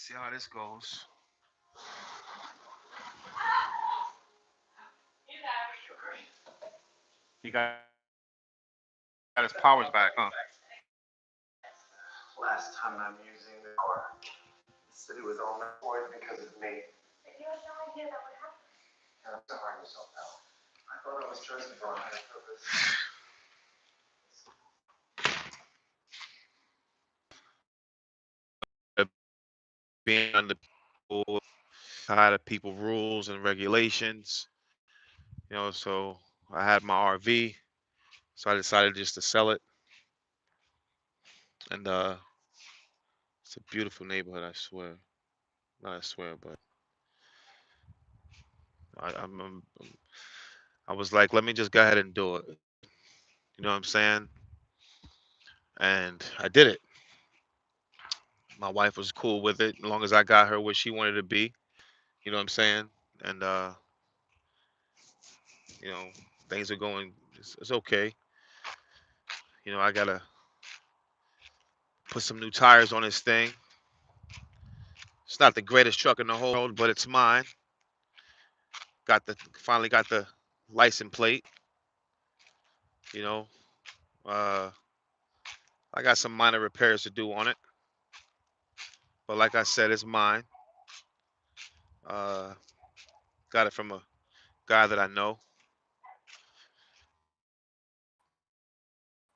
See how this goes. He got his powers back, huh? Last time I'm using the power. The city was all destroyed because of me. But you had no idea that would happen. You're so hard yourself now. I thought I was chosen for a higher purpose. Being under people, tired of people rules and regulations. So I had my RV, so I decided just to sell it. And it's a beautiful neighborhood, I swear. Not I swear, but I I was like, let me just go ahead and do it. You know what I'm saying? And I did it. My wife was cool with it, as long as I got her where she wanted to be. You know what I'm saying? And you know, things are going. It's okay. I gotta put some new tires on this thing. It's not the greatest truck in the whole world, but it's mine. Finally got the license plate. You know, uh, I got some minor repairs to do on it, but like I said, it's mine. Uh, got it from a guy that I know.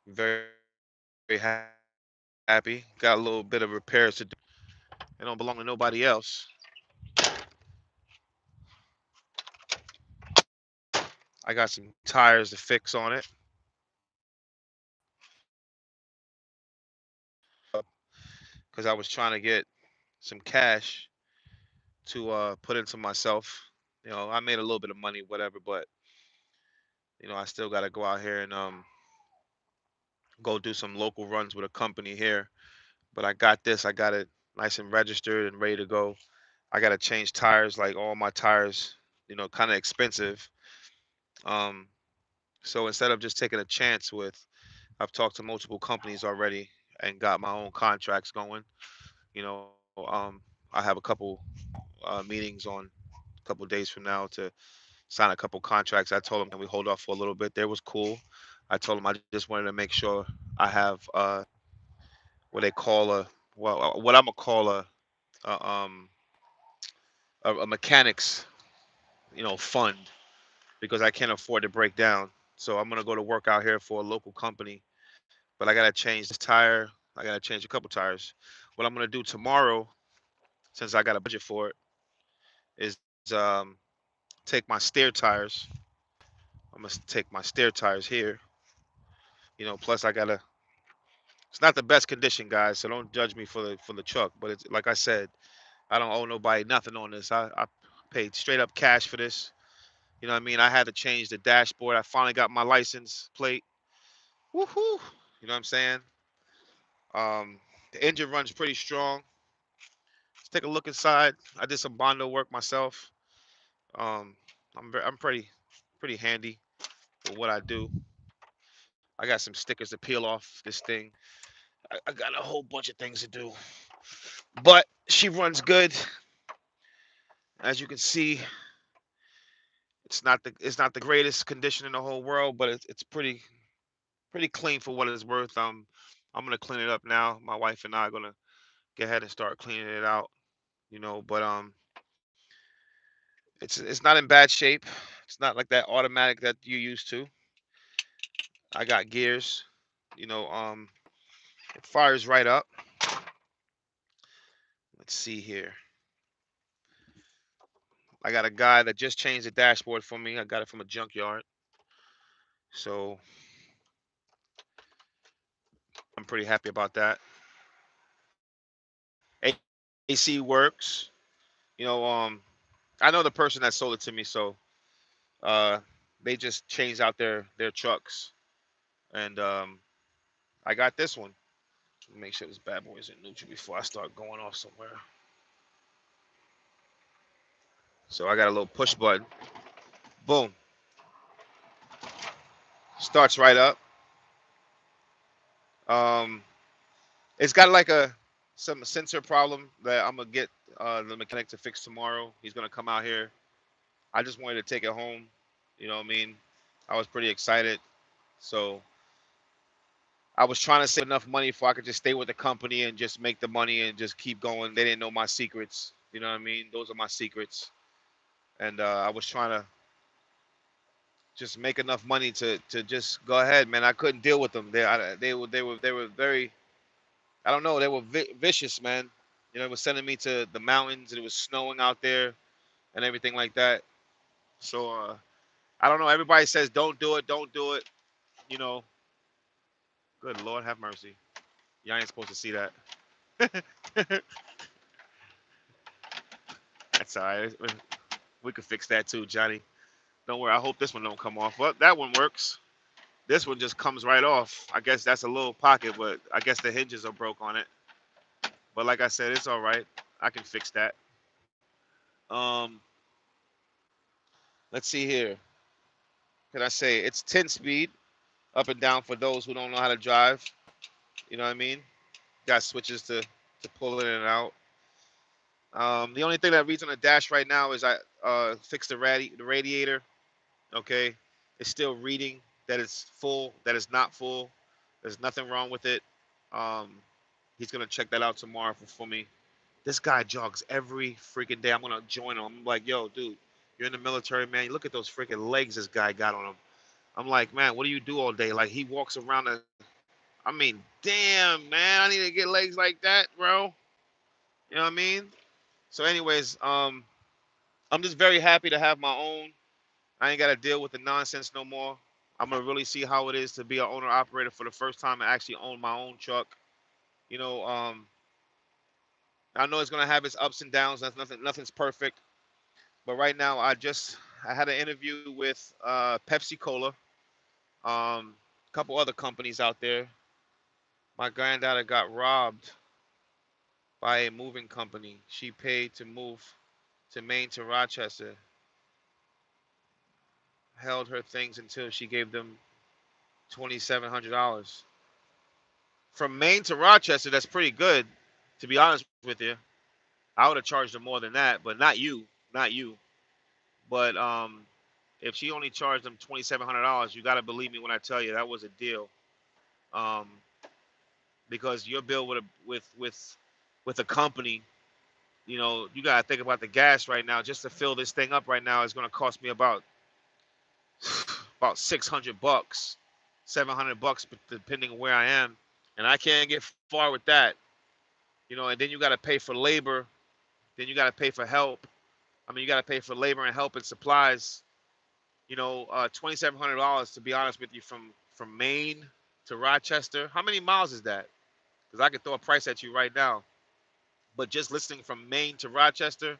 Very happy. Got a little bit of repairs to do. They don't belong to nobody else. I got some tires to fix on it because I was trying to get some cash to put into myself. I made a little bit of money, whatever, but I still got to go out here and go do some local runs with a company here. But I got this. I got it nice and registered and ready to go. I got to change tires, like all my tires, kind of expensive. Um, so instead of just taking a chance I've talked to multiple companies already and got my own contracts going. You know, I have a couple meetings on a couple days from now to sign a couple contracts. I told them, can we hold off for a little bit? They was cool. I told them I just wanted to make sure I have what they call what I'm gonna call a a mechanics fund, because I can't afford to break down. So I'm gonna go to work out here for a local company, but I gotta change this tire. I gotta change a couple tires. What I'm gonna do tomorrow, since I got a budget for it, is take my stair tires. I'm gonna take my stair tires here. Plus I gotta. It's not the best condition, guys, so don't judge me for the truck. But it's like I said, I don't owe nobody nothing on this. I paid straight up cash for this. You know what I mean? I had to change the dashboard. I finally got my license plate. Woohoo! You know what I'm saying? The engine runs pretty strong. Let's take a look inside. I did some Bondo work myself. Um, I'm pretty handy with what I do. I got some stickers to peel off this thing. I got a whole bunch of things to do. But she runs good. As you can see, it's not the greatest condition in the whole world, but it's pretty clean for what it's worth. I'm gonna clean it up now. My wife and I are gonna go ahead and start cleaning it out. But it's not in bad shape. It's not like that automatic that you used to. I got gears. You know, um, it fires right up. Let's see here. I got a guy that just changed the dashboard for me. I got it from a junkyard, so I'm pretty happy about that. AC works. You know, um, I know the person that sold it to me, so uh, they just changed out their trucks, and I got this one. Make sure this bad boy is in neutral before I start going off somewhere. So I got a little push button. Boom, starts right up. Um, it's got like some sensor problem that I'm gonna get the mechanic to fix tomorrow. He's gonna come out here. I just wanted to take it home. You know what I mean? I was pretty excited. So I was trying to save enough money so I could just stay with the company and just make the money and just keep going. They didn't know my secrets. You know what I mean? Those are my secrets. And I was trying to just make enough money to just go ahead, man. I couldn't deal with them. They were very, I don't know, they were vicious, man. You know, it was sending me to the mountains and it was snowing out there and everything like that. So I don't know. Everybody says don't do it, don't do it. You know, good Lord have mercy. Y'all ain't supposed to see that. That's all right. We could fix that too, Johnny. Don't worry. I hope this one don't come off. Well, that one works. This one just comes right off. I guess that's a little pocket, but I guess the hinges are broke on it. But like I said, it's all right. I can fix that. Um, let's see here. Can I say it's 10 speed up and down for those who don't know how to drive? You know what I mean? Got switches to pull in and out. The only thing that reads on the dash right now is I fixed the radiator. Okay, it's still reading that it's full, that it's not full. There's nothing wrong with it. Um, he's gonna check that out tomorrow for me. This guy jogs every freaking day. I'm gonna join him. I'm like, yo, dude, you're in the military, man. You look at those freaking legs this guy got on him. I'm like, man, what do you do all day? Like he walks around the. I mean, damn, man, I need to get legs like that, bro. You know what I mean? So, anyways, I'm just very happy to have my own. I ain't got to deal with the nonsense no more. I'm gonna really see how it is to be an owner operator for the first time and actually own my own truck. You know, I know it's gonna have its ups and downs. That's nothing's perfect. But right now, I had an interview with Pepsi Cola, a couple other companies out there. My granddaughter got robbed by a moving company. She paid to move to Maine to Rochester, held her things until she gave them $2,700. From Maine to Rochester, that's pretty good, to be honest with you. I would have charged her more than that, but not you. But if she only charged them $2,700, you got to believe me when I tell you that was a deal. Um, because your bill with a company, you know, you got to think about the gas right now. Just to fill this thing up right now is going to cost me about $600, $700, depending on where I am, and I can't get far with that. You know, and then you got to pay for labor. Then you got to pay for help. I mean, you got to pay for labor and help and supplies. You know, $2,700 to be honest with you, from Maine to Rochester. How many miles is that? Because I could throw a price at you right now. But just listening from Maine to Rochester,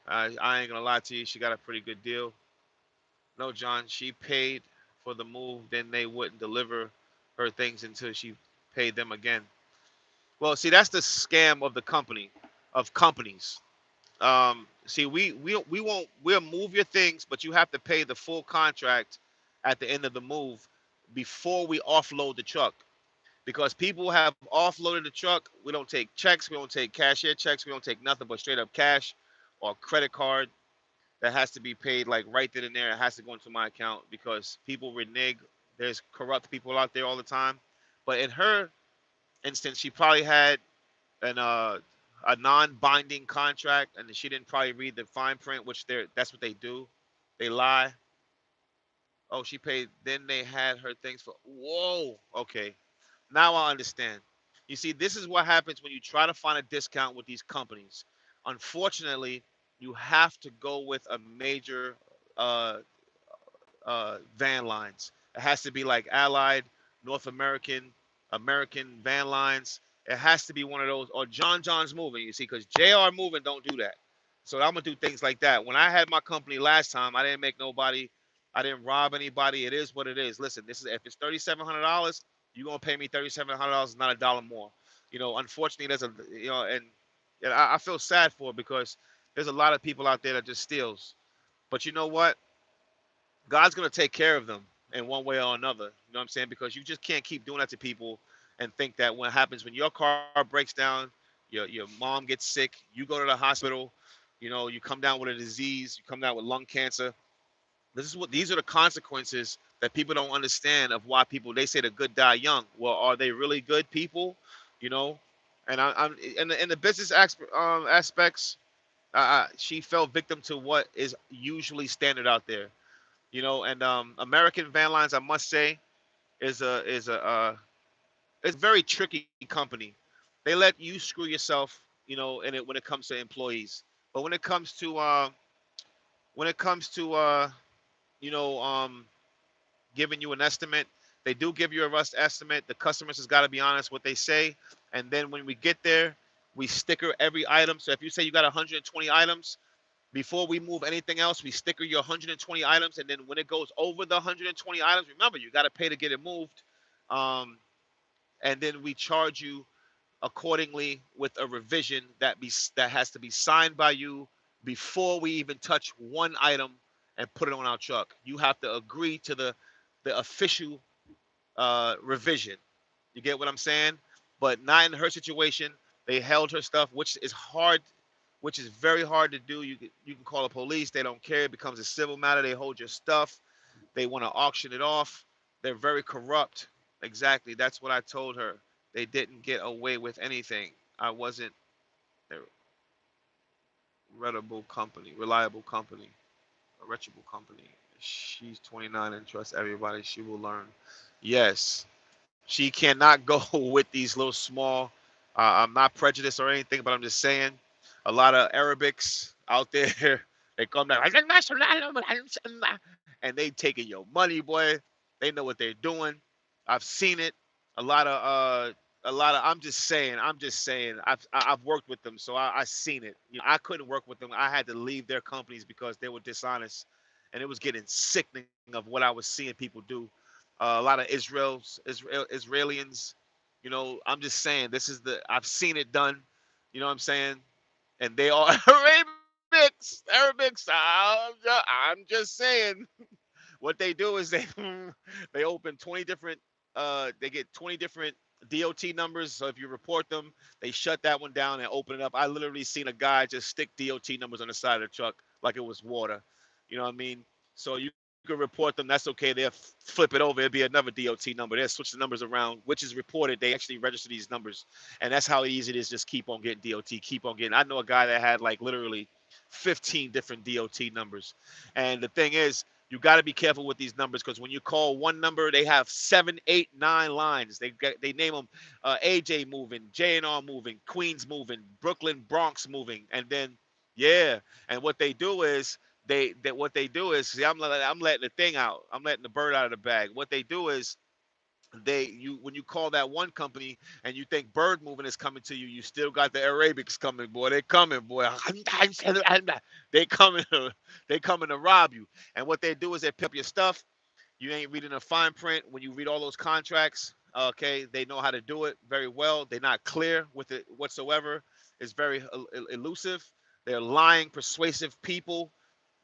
I ain't gonna lie to you, she got a pretty good deal. No, John, she paid for the move, then they wouldn't deliver her things until she paid them again. Well, see, that's the scam of the company, of companies. See, we won't we'll move your things, but you have to pay the full contract at the end of the move before we offload the truck. Because people have offloaded the truck, we don't take checks, we don't take cashier checks, we don't take nothing but straight up cash or credit card that has to be paid like right then and there. It has to go into my account because people renege. There's corrupt people out there all the time. But in her instance, she probably had an a non-binding contract, and she didn't probably read the fine print, which that's what they do. They lie. Oh, she paid. Then they had her things for. Whoa. Okay. Now I understand. You see, this is what happens when you try to find a discount with these companies. Unfortunately, you have to go with a major uh, van lines. It has to be like Allied, North American, American van lines. It has to be one of those, or John's Moving. You see, because JR Moving don't do that. So I'm gonna do things like that. When I had my company last time, I didn't make nobody, I didn't rob anybody. It is what it is. Listen, this is if it's $3,700, you're gonna pay me $3,700, not a dollar more. You know, unfortunately, there's a and I feel sad for it because there's a lot of people out there that just steals. But you know what? God's gonna take care of them in one way or another. You know what I'm saying? Because you just can't keep doing that to people and think that what happens when your car breaks down, Your mom gets sick, you go to the hospital, you come down with a disease, you come down with lung cancer. These are the consequences that people don't understand of why people they say the good die young. Well, are they really good people? You know, and I'm in the business aspects. She fell victim to what is usually standard out there. And American Van Lines, I must say, is a it's a very tricky company. They let you screw yourself, in it when it comes to employees. But when it comes to you know giving you an estimate, they do give you a rough estimate. The customers has got to be honest what they say, and then when we get there, we sticker every item. So if you say you got 120 items, before we move anything else, we sticker your 120 items, and then when it goes over the 120 items, remember you got to pay to get it moved, um, and then we charge you accordingly with a revision that has to be signed by you before we even touch one item and put it on our truck. You have to agree to the official revision. You get what I'm saying? But not in her situation. They held her stuff, which is hard, which is very hard to do. You can call the police. They don't care. It becomes a civil matter. They hold your stuff. They want to auction it off. They're very corrupt. Exactly. That's what I told her. They didn't get away with anything. I wasn't a reliable company, a reputable company. She's 29 and trusts everybody. She will learn. Yes, she cannot go with these little small. I'm not prejudiced or anything, but I'm just saying, a lot of Arabics out there, they come down and they taking your money, boy. They know what they're doing. I've seen it. A lot of I'm just saying. I've worked with them, so I seen it. I couldn't work with them. I had to leave their companies because they were dishonest, and it was getting sickening of what I was seeing people do. A lot of Israelis. I'm just saying this is I've seen it done. You know what I'm saying? And they are Arabics. Arabics. I'm just saying. What they do is they they open 20 different they get 20 different DOT numbers. So if you report them, they shut that one down and open it up. I literally seen a guy just stick DOT numbers on the side of the truck like it was water. You know what I mean? So you can report them. That's okay. They'll flip it over. It'll be another DOT number. They'll switch the numbers around, which is reported. They actually register these numbers, and that's how easy it is. Just keep on getting DOT. Keep on getting. I know a guy that had like literally 15 different DOT numbers, and the thing is, you got to be careful with these numbers because when you call one number, they have 7, 8, 9 lines. They name them AJ moving, JNR moving, Queens moving, Brooklyn, Bronx moving, and then yeah. And what they do is what they do is see, I'm letting the thing out. I'm letting the bird out of the bag. What they do is when you call that one company and you think bird moving is coming to you, you still got the Arabics coming, boy. They coming, boy. They coming they coming to rob you. And what they do is they pick up your stuff. You ain't reading the fine print. When you read all those contracts, okay, they know how to do it very well. They're not clear with it whatsoever. It's very elusive. They're lying, persuasive people.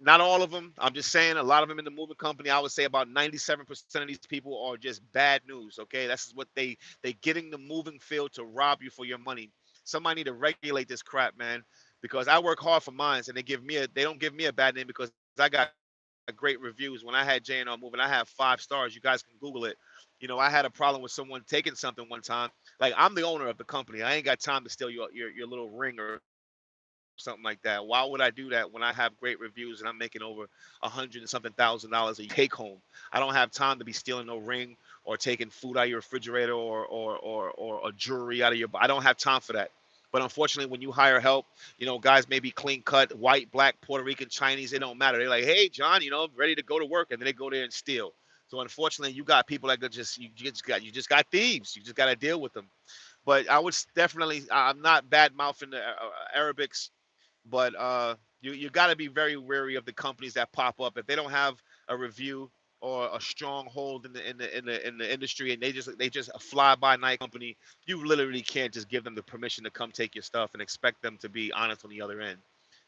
Not all of them. I'm just saying a lot of them in the moving company. I would say about 97% of these people are just bad news. Okay, that's what they getting the moving field to rob you for your money. Somebody need to regulate this crap, man. Because I work hard for mines, and they don't give me a bad name because I got great reviews. When I had JNR moving, I have 5 stars. You guys can Google it. I had a problem with someone taking something one time. Like I'm the owner of the company. I ain't got time to steal your little ring or something like that. Why would I do that when I have great reviews and I'm making over $100 and something thousand dollars a year take home? I don't have time to be stealing no ring or taking food out of your refrigerator or a jewelry out of your. I don't have time for that. But unfortunately, when you hire help, guys may be clean cut, white, black, Puerto Rican, Chinese. It don't matter. They're like, hey, John, ready to go to work, and then they go there and steal. So unfortunately, you got people that you just got thieves. You just got to deal with them. But I would definitely, I'm not bad mouthing the Arabics, but you got to be very wary of the companies that pop up if they don't have a review or a strong hold in the industry, and they just a fly by night company. You literally can't just give them the permission to come take your stuff and expect them to be honest on the other end.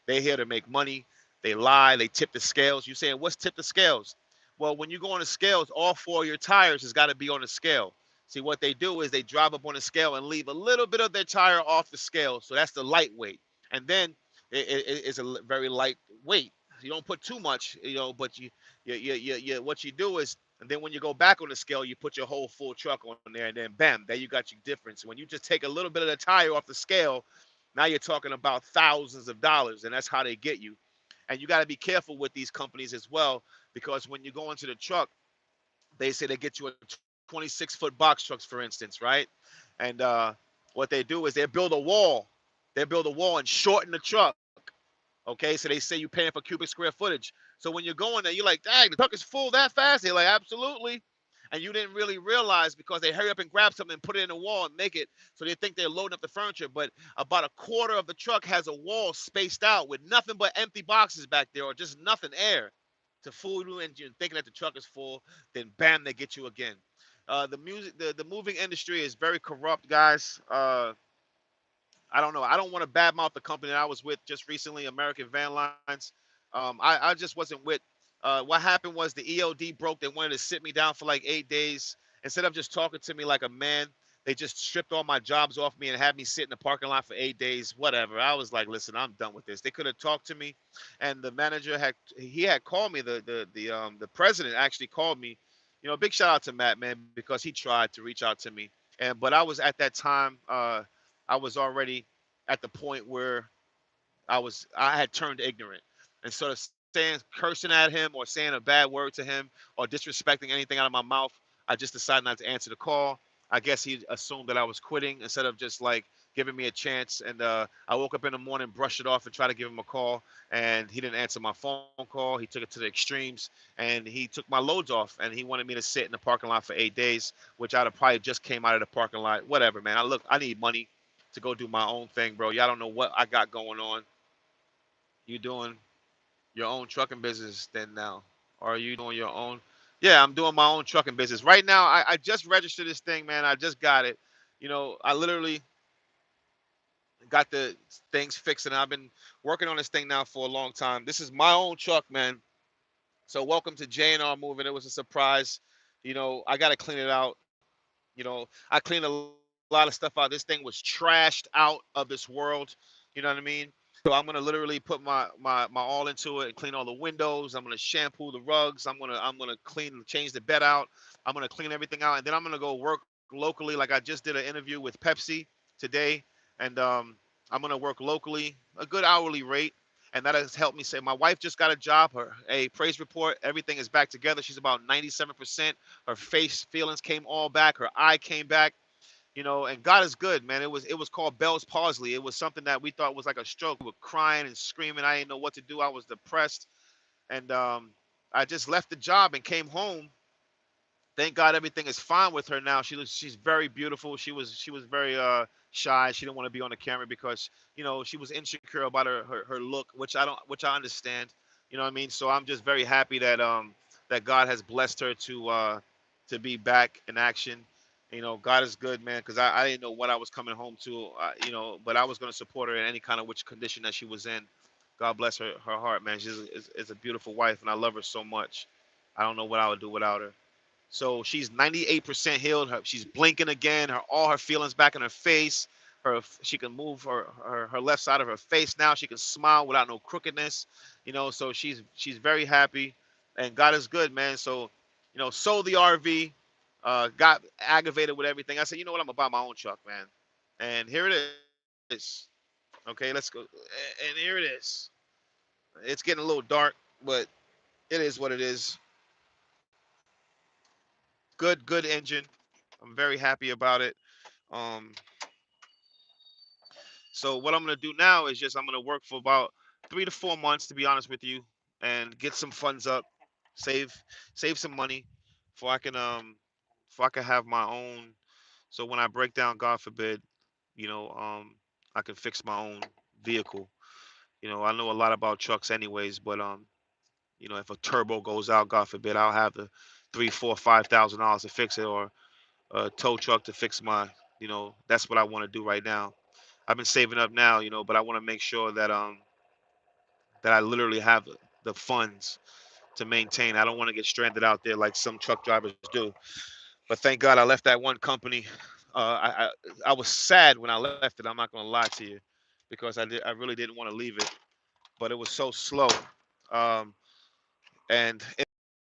They're here to make money. They lie. They tip the scales. You saying what's tip the scales? Well, when you go on the scales, all 4 of your tires has got to be on the scale. See, what they do is they drive up on the scale and leave a little bit of their tire off the scale. So that's the lightweight. And then it's a very light weight. You don't put too much, but what you do is, and then when you go back on the scale, you put your whole full truck on there, and then bam, there you got your difference. When you just take a little bit of the tire off the scale, now you're talking about thousands of dollars, and that's how they get you. And you got to be careful with these companies as well, because when you go into the truck, they say they get you a 26-foot box trucks, for instance, right? And what they do is they build a wall. They build a wall and shorten the truck. Okay, so they say you're paying for cubic square footage. So when you're going there, you're like, dang, the truck is full that fast? They're like, absolutely. And you didn't really realize, because they hurry up and grab something and put it in the wall and make it so they think they're loading up the furniture. But about a quarter of the truck has a wall spaced out with nothing but empty boxes back there, or just nothing, air, to fool you into thinking that the truck is full. Then bam, they get you again. The moving industry is very corrupt, guys. I don't know. I don't want to badmouth the company that I was with just recently, American Van Lines. I just wasn't with. What happened was the EOD broke. They wanted to sit me down for like 8 days. Instead of just talking to me like a man, they just stripped all my jobs off me and had me sit in the parking lot for 8 days. Whatever. I was like, listen, I'm done with this. They could have talked to me, and the manager had called me. The president actually called me. Big shout out to Matt, man, because he tried to reach out to me. But I was at that time. I was already at the point where I had turned ignorant, and sort of saying, cursing at him or saying a bad word to him or disrespecting anything out of my mouth. I just decided not to answer the call. I guess he assumed that I was quitting instead of just like giving me a chance. And I woke up in the morning, brushed it off, and tried to give him a call. And he didn't answer my phone call. He took it to the extremes, and he took my loads off. And he wanted me to sit in the parking lot for 8 days, which I'd have probably just came out of the parking lot. Whatever, man. I need money to go do my own thing, bro. Y'all don't know what I got going on. You doing your own trucking business then now? Or are you doing your own? Yeah, I'm doing my own trucking business. Right now, I just registered this thing, man. I just got it. I literally got the things fixed, and I've been working on this thing now for a long time. This is my own truck, man. So welcome to J&R Moving. It was a surprise. I got to clean it out. I cleaned a lot of stuff out. This thing was trashed out of this world. You know what I mean? So I'm gonna literally put my all into it and clean all the windows. I'm gonna shampoo the rugs. I'm gonna change the bed out. I'm gonna clean everything out, and then I'm gonna go work locally. Like I just did an interview with Pepsi today, and I'm gonna work locally, a good hourly rate, and that has helped me. Say my wife just got a job. Her a praise report. Everything is back together. She's about 97%. Her face feelings came all back. Her eye came back. And God is good, man. It was called Bell's palsy. It was something that we thought was like a stroke. We were crying and screaming. I didn't know what to do. I was depressed, and I just left the job and came home. Thank God everything is fine with her now. She's very beautiful. She was very shy. She didn't want to be on the camera because she was insecure about her look, which I understand. You know what I mean? So I'm just very happy that God has blessed her to be back in action. God is good, man, because I didn't know what I was coming home to, but I was going to support her in any kind of which condition that she was in. God bless her heart, man. Is a beautiful wife, and I love her so much. I don't know what I would do without her. So she's 98% healed. She's blinking again. All her feelings back in her face. She can move her left side of her face now. She can smile without no crookedness. So she's very happy, and God is good, man. So sold the RV, got aggravated with everything. I said, you know what, I'm gonna buy my own truck, man. And here it is. Okay, let's go. And here it is. It's getting a little dark, but it is what it is. Good engine. I'm very happy about it. Um, so what I'm gonna do now is just I'm gonna work for about 3 to 4 months, to be honest with you, and get some funds up, save save some money, before I can have my own. So when I break down, God forbid, you know, um, I can fix my own vehicle. I know a lot about trucks, anyways, but if a turbo goes out, God forbid, I'll have the three, four, $5,000 to fix it, or a tow truck to fix my. That's what I want to do right now. I've been saving up now, but I want to make sure that I literally have the funds to maintain. I don't want to get stranded out there like some truck drivers do. But thank God I left that one company. I was sad when I left it. I'm not gonna lie to you, because I really didn't want to leave it, but it was so slow. Um, and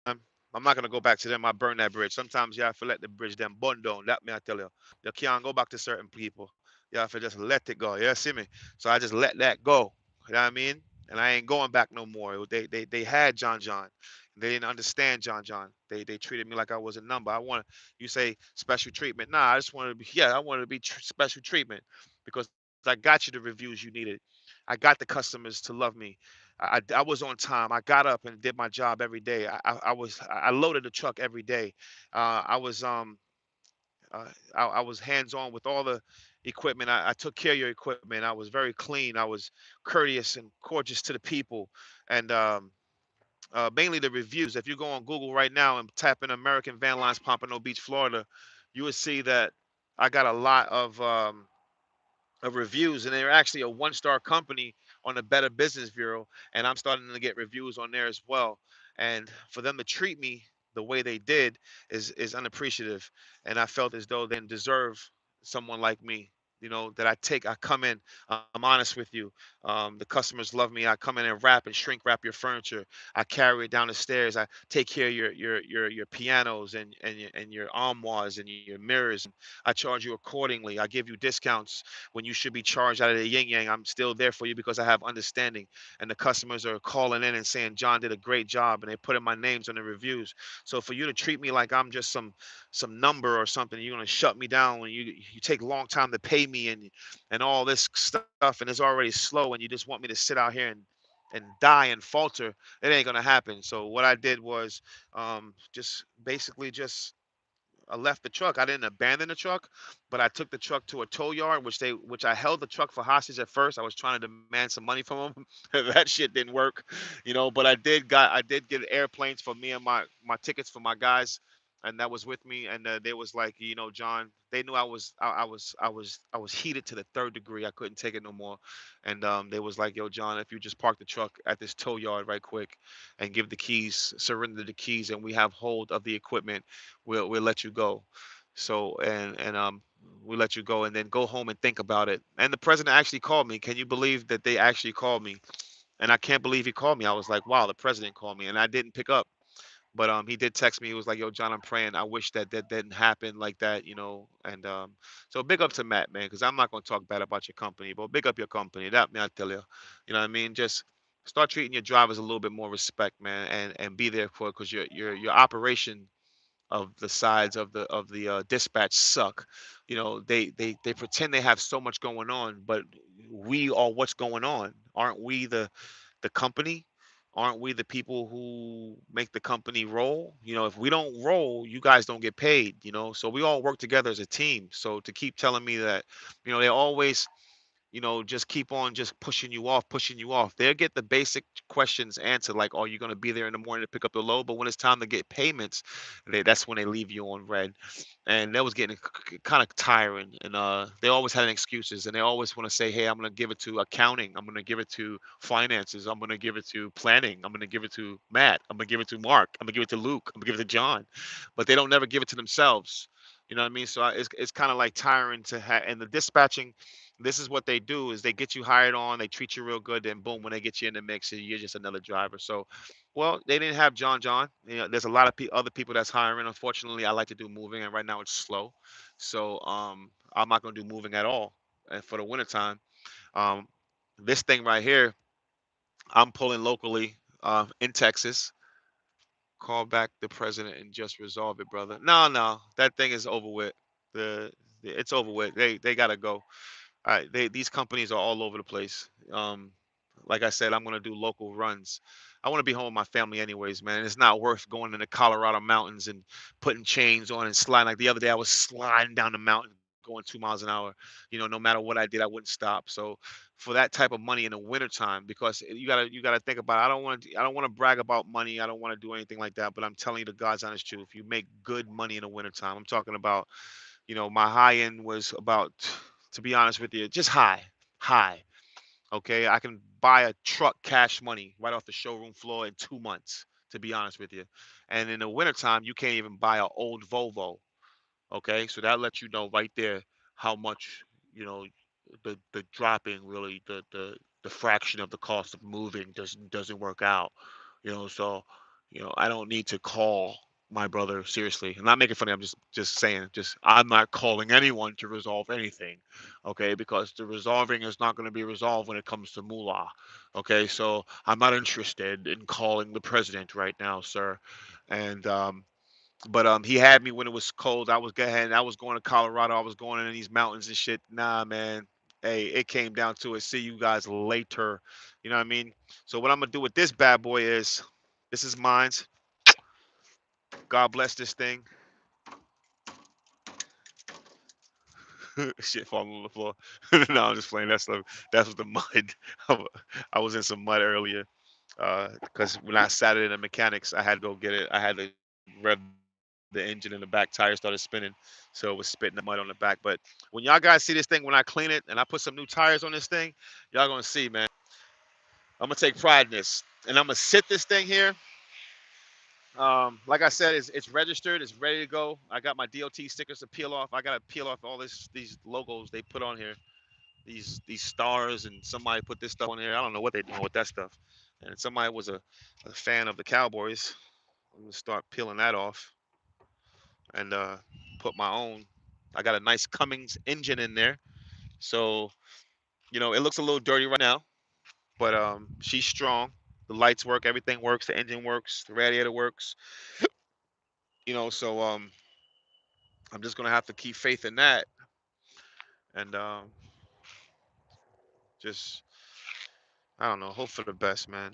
I'm, I'm not gonna go back to them. I burned that bridge. Sometimes you have to let the bridge them burn down. That me I tell you, you can't go back to certain people. You have to just let it go. Yeah, see me. So I just let that go. You know what I mean? And I ain't going back no more. They had John John. They didn't understand John John. They treated me like I was a number. I want you say special treatment. Nah, I just wanted to be, yeah, I wanted to be special treatment because I got you the reviews you needed. I got the customers to love me. I was on time. I got up and did my job every day. I loaded the truck every day. I was I was hands on with all the equipment. I took care of your equipment. I was very clean. I was courteous and gorgeous to the people, and mainly the reviews. If you go on Google right now and type in American Van Lines Pompano Beach, Florida, you would see that I got a lot of reviews, and they're actually a one-star company on the Better Business Bureau, and I'm starting to get reviews on there as well. And for them to treat me the way they did is unappreciative, and I felt as though they didn't deserve someone like me. That I come in, I'm honest with you. The customers love me. I come in and wrap and shrink wrap your furniture. I carry it down the stairs. I take care of your pianos and your armoires and your mirrors, and I charge you accordingly. I give you discounts when you should be charged out of the yin yang. I'm still there for you because I have understanding. And the customers are calling in and saying John did a great job, and they're putting my names on the reviews. So for you to treat me like I'm just some number or something, you're gonna shut me down when you take a long time to pay me and all this stuff, and it's already slow, and you just want me to sit out here and die and falter. It ain't gonna happen. So what I did was just basically just I left the truck. I didn't abandon the truck, but I took the truck to a tow yard, which I held the truck for hostage at first. I was trying to demand some money from them. That shit didn't work, But I did get airplanes for me and my tickets for my guys, and that was with me. And they was like, John. They knew I was heated to the third degree. I couldn't take it no more, and they was like, Yo, John, if you just park the truck at this tow yard right quick, and give the keys, surrender the keys, and we have hold of the equipment, we'll let you go. So and we let you go and then go home and think about it. And the president actually called me. Can you believe that they actually called me? And I can't believe he called me. I was like, wow, the president called me, and I didn't pick up. But he did text me. He was like, "Yo, John, I'm praying. I wish that didn't happen like that." And so big up to Matt, man, because I'm not gonna talk bad about your company, but big up your company. That man, I tell you, you know what I mean. Just start treating your drivers a little bit more respect, man, and be there for because your operation of the sides of the dispatch suck. They pretend they have so much going on, but we are what's going on. Aren't we the company? Aren't we the people who make the company roll? If we don't roll, you guys don't get paid. So we all work together as a team. So to keep telling me that, they always just keep on just pushing you off, pushing you off. They'll get the basic questions answered, like, are you going to be there in the morning to pick up the load? But when it's time to get payments, that's when they leave you on red. And that was getting kind of tiring. And they always had excuses, and they always want to say, hey, I'm going to give it to accounting. I'm going to give it to finances. I'm going to give it to planning. I'm going to give it to Matt. I'm going to give it to Mark. I'm going to give it to Luke. I'm going to give it to John. But they don't never give it to themselves. You know what I mean? So it's kind of like tiring to have, and the dispatching, this is what they do is they get you hired on, they treat you real good, then boom, when they get you in the mix, you're just another driver. So, well, they didn't have John John. There's a lot of other people that's hiring. Unfortunately, I like to do moving, and right now it's slow. So, I'm not gonna do moving at all. And for the wintertime, um, this thing right here, I'm pulling locally, in Texas. Call back the president and just resolve it, brother. No, no, that thing is over with. It's over with. They gotta go. These companies are all over the place. Like I said, I'm gonna do local runs. I want to be home with my family anyways, man. It's not worth going in the Colorado mountains and putting chains on and sliding. Like the other day, I was sliding down the mountain going 2 miles an hour. No matter what I did, I wouldn't stop. So for that type of money in the wintertime, because you gotta think about it. I don't want to brag about money. I don't want to do anything like that. But I'm telling you the God's honest truth. You make good money in the wintertime. I'm talking about, my high end was about, to be honest with you, just high. Okay, I can buy a truck cash money right off the showroom floor in 2 months. To be honest with you, and in the wintertime, you can't even buy an old Volvo. Okay, so that lets you know right there how much, you know, the dropping really the fraction of the cost of moving doesn't work out. So I don't need to call my brother seriously. I'm not making fun of him, I'm just saying, just I'm not calling anyone to resolve anything. Okay, because the resolving is not going to be resolved when it comes to moolah. Okay, so I'm not interested in calling the president right now, sir. And but he had me when it was cold. I was going to Colorado. I was going in these mountains and shit. Nah, man. Hey, it came down to it. See you guys later. You know what I mean? So what I'm gonna do with this bad boy is, this is mine's. God bless this thing. Shit falling on the floor. No, I'm just playing. That's what the mud. I was in some mud earlier. Because when I sat it in the mechanics, I had to go get it. I had to rev the engine and the back tire started spinning, so it was spitting that mud on the back. But when y'all guys see this thing, when I clean it and I put some new tires on this thing, y'all gonna see, man. I'm gonna take pride in this, and I'm gonna sit this thing here. Like I said, it's registered, it's ready to go. I got my DOT stickers to peel off. I gotta peel off all these logos they put on here, these stars, and somebody put this stuff on here. I don't know what they're doing with that stuff. And somebody was a fan of the Cowboys. I'm gonna start peeling that off and put my own. I got a nice Cummins engine in there, so it looks a little dirty right now, but she's strong. The lights work, everything works, the engine works, the radiator works. So I'm just gonna have to keep faith in that and just I don't know, hope for the best, man.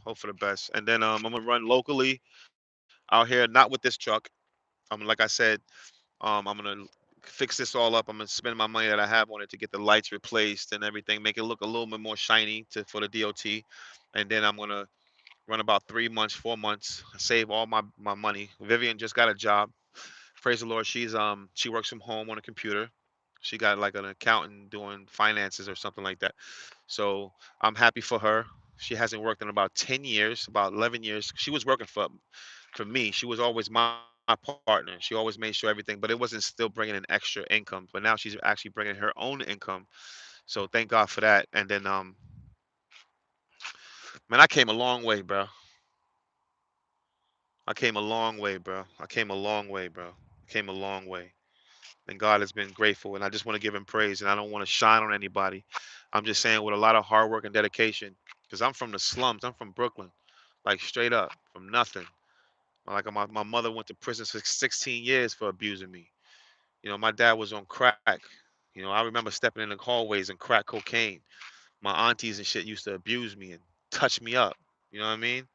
Hope for the best. And then I'm gonna run locally out here, not with this truck. Like I said, I'm gonna fix this all up. I'm gonna spend my money that I have on it to get the lights replaced and everything, make it look a little bit more shiny for the DOT. And then I'm gonna run about 3 months, 4 months, save all my money. Vivian just got a job. Praise the Lord. She works from home on a computer. She got like an accountant doing finances or something like that. So I'm happy for her. She hasn't worked in about 10 years, about 11 years. She was working for me. She was always my partner. She always made sure everything, but it wasn't still bringing in extra income. But now she's actually bringing her own income. So thank God for that. And then man, I came a long way, bro. I came a long way, bro. I came a long way, bro. I came a long way. And God has been grateful, and I just want to give him praise, and I don't want to shine on anybody. I'm just saying with a lot of hard work and dedication, because I'm from the slums. I'm from Brooklyn, like straight up from nothing. Like my mother went to prison for 16 years for abusing me. My dad was on crack. I remember stepping in the hallways and crack cocaine. My aunties and shit used to abuse me and touch me up. You know what I mean?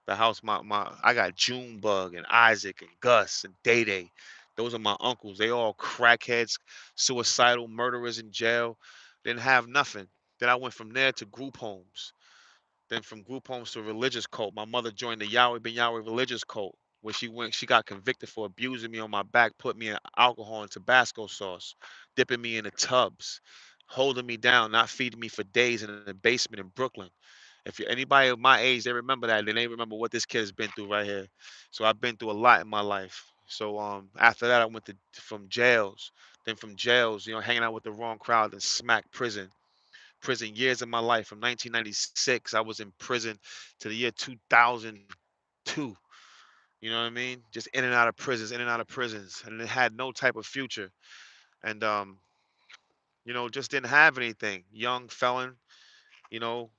The house, my I got Junebug and Isaac and Gus and Day Day. Those are my uncles. They all crackheads, suicidal, murderers in jail. Didn't have nothing. Then I went from there to group homes. Then from group homes to a religious cult. My mother joined the Yahweh Ben Yahweh religious cult, where she got convicted for abusing me on my back, put me in alcohol and Tabasco sauce, dipping me in the tubs, holding me down, not feeding me for days in the basement in Brooklyn. If you anybody of my age, they remember that. Then they remember what this kid has been through right here. So I've been through a lot in my life. So after that, I went to from jails. Then from jails, hanging out with the wrong crowd, and smack prison years of my life. From 1996, I was in prison to the year 2002. You know what I mean? Just in and out of prisons, in and out of prisons, and it had no type of future. And just didn't have anything. Young felon, you know,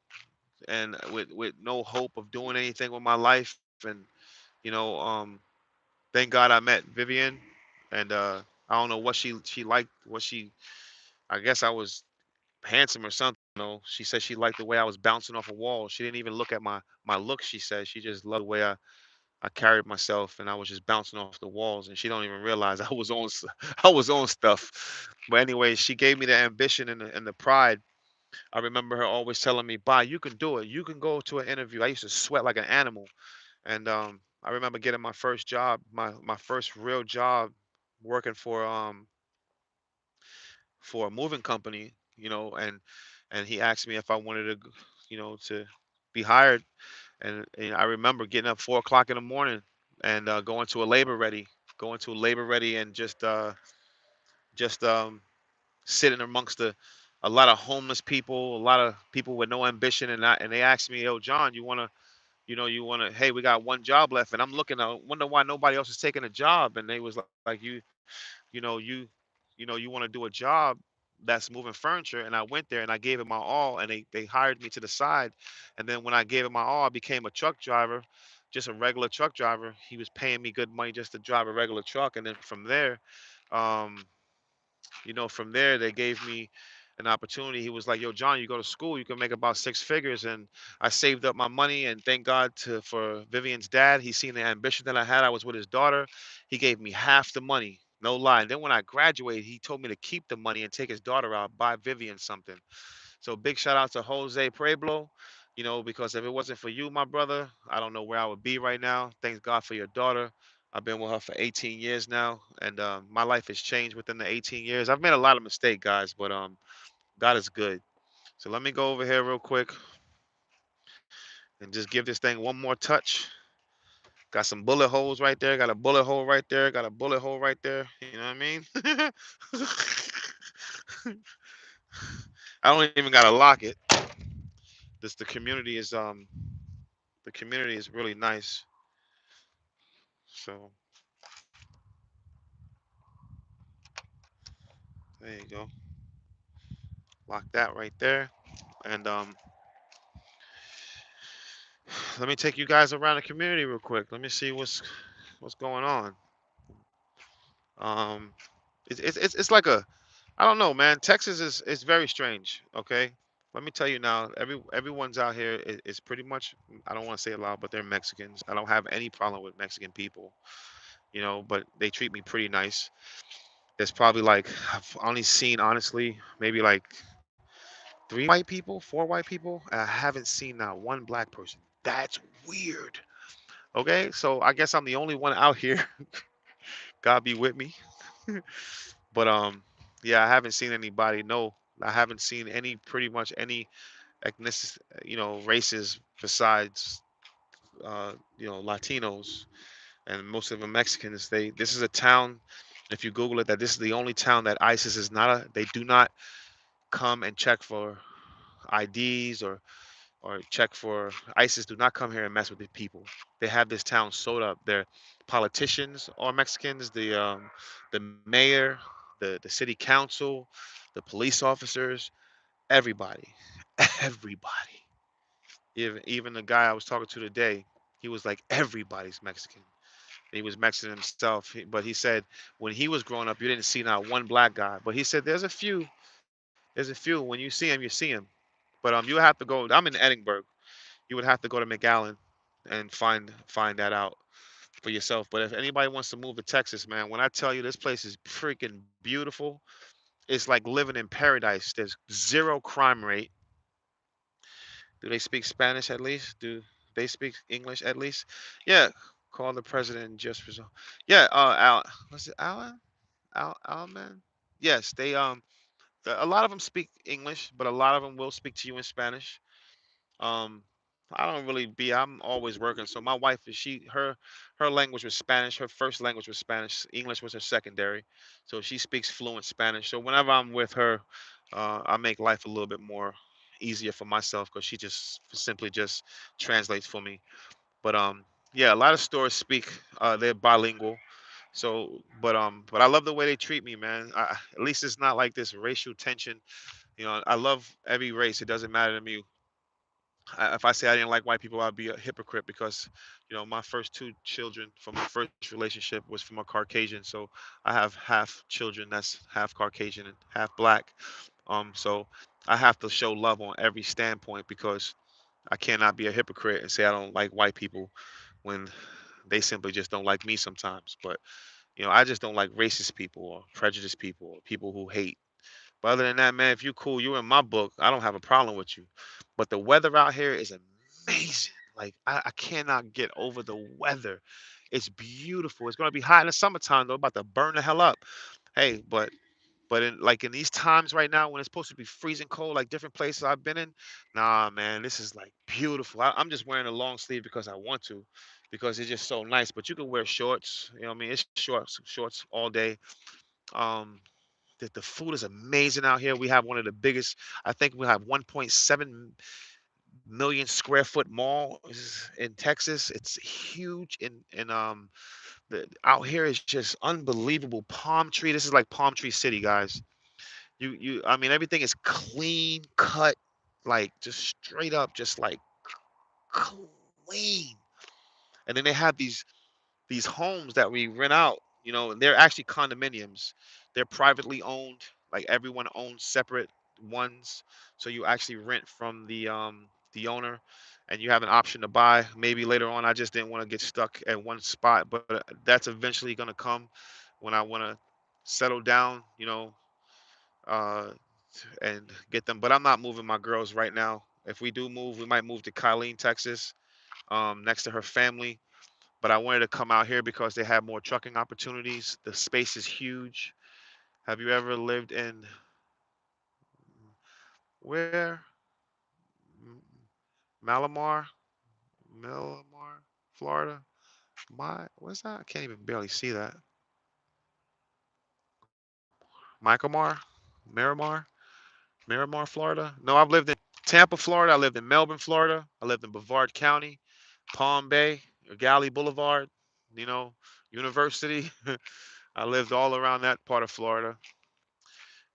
and with no hope of doing anything with my life. And you know, thank God I met Vivian, and I don't know what she liked. What she, I guess I was handsome or something. She said she liked the way I was bouncing off a wall. She didn't even look at my look. She said she just loved the way I carried myself, and I was just bouncing off the walls, and she don't even realize I was I was on stuff. But anyway, she gave me the ambition and the pride. I remember her always telling me, "Bye, you can do it. You can go to an interview." I used to sweat like an animal, and I remember getting my first job, my first real job, working for a moving company. And he asked me if I wanted to be hired. And I remember getting up 4 o'clock in the morning and going to a labor ready. going to labor ready and just sitting amongst a lot of homeless people, a lot of people with no ambition, and they asked me, "Yo, John, you wanna, you wanna? Hey, we got one job left," and I'm looking, I wonder why nobody else is taking a job, and they was like, you know, you want to do a job that's moving furniture, and I went there and I gave it my all, and they hired me to the side, and then when I gave it my all, I became a truck driver, just a regular truck driver. He was paying me good money just to drive a regular truck, and then from there, um, from there they gave me an opportunity. He was like, "Yo, John, you go to school, you can make about 6 figures." And I saved up my money, and thank God for Vivian's dad. He seen the ambition that I had. I was with his daughter. He gave me half the money, no lie. And then when I graduated, he told me to keep the money and take his daughter out, buy Vivian something. So big shout out to Jose Pueblo, because if it wasn't for you, my brother, I don't know where I would be right now. Thanks God for your daughter. I've been with her for 18 years now, and my life has changed within the 18 years. I've made a lot of mistakes, guys, but God is good. So let me go over here real quick and just give this thing one more touch. Got some bullet holes right there. Got a bullet hole right there. Got a bullet hole right there. You know what I mean? I don't even gotta lock it. This the community is really nice. So there you go. Lock that right there. And let me take you guys around the community real quick. Let me see what's going on. Um, it's like a, I don't know, man. Texas is very strange. Okay, let me tell you now. Everyone's out here is pretty much. I don't want to say it loud, but they're Mexicans. I don't have any problem with Mexican people. But they treat me pretty nice. There's probably like I've only seen honestly maybe like 3 white people, 4 white people. And I haven't seen not one black person. That's weird. Okay, so I guess I'm the only one out here. God be with me. But yeah, I haven't seen anybody. No, I haven't seen any pretty much any ethnic, races besides Latinos and most of them Mexicans. This is a town. If you Google it, that this is the only town that ISIS is not a. They do not come and check for IDs or check for ISIS. Do not come here and mess with the people. They have this town sewed up. Their politicians are Mexicans. The mayor, the city council, the police officers, everybody, everybody. Even the guy I was talking to today, he was like everybody's Mexican. He was Mexican himself, but he said when he was growing up, you didn't see not one black guy. But he said there's a few. There's a few. When you see him, you see him. But you would have to go. I'm in Edinburgh. You would have to go to McAllen and find that out for yourself. But if anybody wants to move to Texas, man, when I tell you this place is freaking beautiful, it's like living in paradise. There's zero crime rate. Do they speak Spanish at least? Do they speak English at least? Yeah. Call the president and just result. Yeah. Al. Was it Alan? Alman? Yes. A lot of them speak English, but a lot of them will speak to you in Spanish. Um, I don't really be. I'm always working. So my wife is her language was Spanish. Her first language was Spanish. English was her secondary. So she speaks fluent Spanish. So whenever I'm with her, I make life a little bit more easier for myself because she just simply just translates for me. But yeah, a lot of stores speak. They're bilingual. So, but I love the way they treat me, man. At least it's not like this racial tension. I love every race. It doesn't matter to me. If I say I didn't like white people, I'd be a hypocrite because, my first 2 children from my first relationship was from a Caucasian. So I have half children that's half Caucasian and half black. So I have to show love on every standpoint because I cannot be a hypocrite and say I don't like white people when they simply just don't like me sometimes. But I just don't like racist people or prejudiced people or people who hate. But other than that, man, if you cool, you in my book, I don't have a problem with you. But the weather out here is amazing. Like I cannot get over the weather. It's beautiful. It's gonna be hot in the summertime though, about to burn the hell up. Hey, but in these times right now when it's supposed to be freezing cold, like different places I've been in, nah, man, this is like beautiful. I'm just wearing a long sleeve because I want to, because it's just so nice. But you can wear shorts. You know what I mean? It's shorts all day. Um, the food is amazing out here. We have one of the biggest. I think we have 1.7 million square foot mall in Texas. It's huge. In the out here is just unbelievable. Palm tree. This is like Palm Tree City, guys. I mean, everything is clean cut, like just straight up, just like clean. And then they have these homes that we rent out, and they're actually condominiums. They're privately owned, like everyone owns separate ones. So you actually rent from the owner, and you have an option to buy maybe later on. I just didn't want to get stuck at one spot, but that's eventually going to come when I want to settle down, uh, and get them. But I'm not moving my girls right now. If we do move, we might move to Colleen, Texas, next to her family. But I wanted to come out here because they have more trucking opportunities. The space is huge. Have you ever lived in where? Malamar, Malamar, Florida. What's that? I can't even barely see that. Micomar, Miramar, Miramar, Florida. No, I've lived in Tampa, Florida. I lived in Melbourne, Florida. I lived in Brevard County, Palm Bay, Galley Boulevard. You know, University. I lived all around that part of Florida,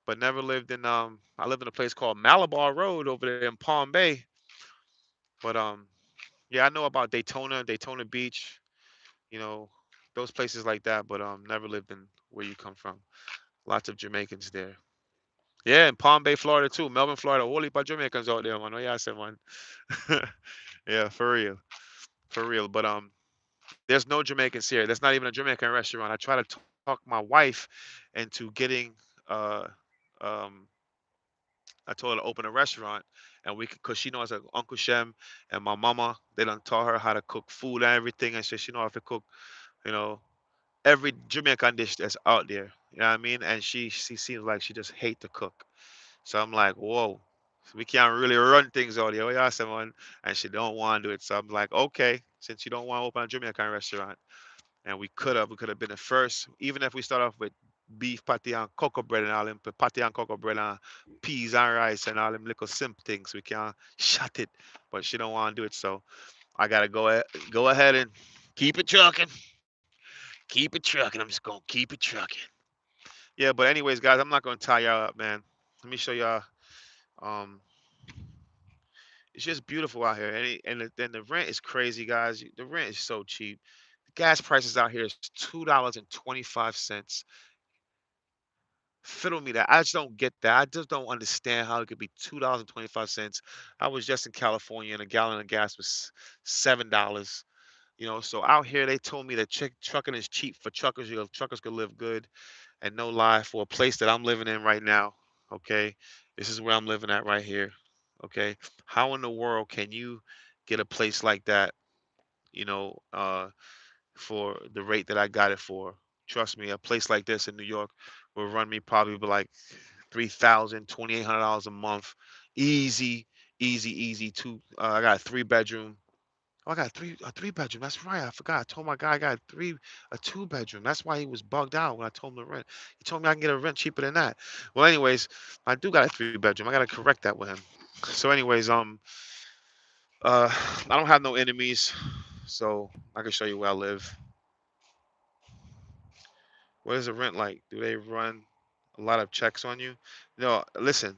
but never lived in. I lived in a place called Malabar Road over there in Palm Bay. But yeah, I know about Daytona, Daytona Beach. You know, those places like that. But never lived in where you come from. Lots of Jamaicans there. Yeah, in Palm Bay, Florida too. Melbourne, Florida. Holy but Jamaicans out there, man. Oh yeah, I said man. Yeah, for real, for real. But there's no Jamaicans here. There's not even a Jamaican restaurant. I try to talk my wife into getting uh um I told her to open a restaurant, and we could, cause she knows that Uncle Shem and my mama, they done taught her how to cook food and everything, and she know how to cook, you know, every Jamaican dish that's out there. You know what I mean? And she seems like she just hate to cook. So I'm like, whoa, we can't really run things out here. Oh yeah, someone, and she don't want to do it. So I'm like, okay, since you don't want to open a Jamaican restaurant, and we could have been the first, even if we start off with beef patty and cocoa bread and all them patty and cocoa bread and peas and rice and all them little simple things. We can shut it, but she don't want to do it. So I gotta go ahead and keep it trucking, keep it trucking. I'm just gonna keep it trucking. Yeah, but anyways, guys, I'm not gonna tie y'all up, man. Let me show y'all. Um, it's just beautiful out here, then the rent is crazy, guys. The rent is so cheap. The gas prices out here is $2.25. Fiddle me that. I just don't get that. I just don't understand how it could be $2.25. I was just in California and a gallon of gas was $7. So out here they told me that trucking is cheap for truckers. Truckers could live good, and no lie, for a place that I'm living in right now. Okay, this is where I'm living at right here. Okay, how in the world can you get a place like that? You know, for the rate that I got it for. Trust me, a place like this in New York will run me probably like 3,000, $2,800 a month. Easy, easy, easy. I got a 3 bedroom. Oh, I got a 3 bedroom. That's right. I forgot. I told my guy I got a 2 bedroom. That's why he was bugged out when I told him the rent. He told me I can get a rent cheaper than that. Well, anyways, I do got a 3 bedroom. I gotta correct that with him. So, anyways, uh, I don't have no enemies, so I can show you where I live. What is the rent like? Do they run a lot of checks on you? No, listen,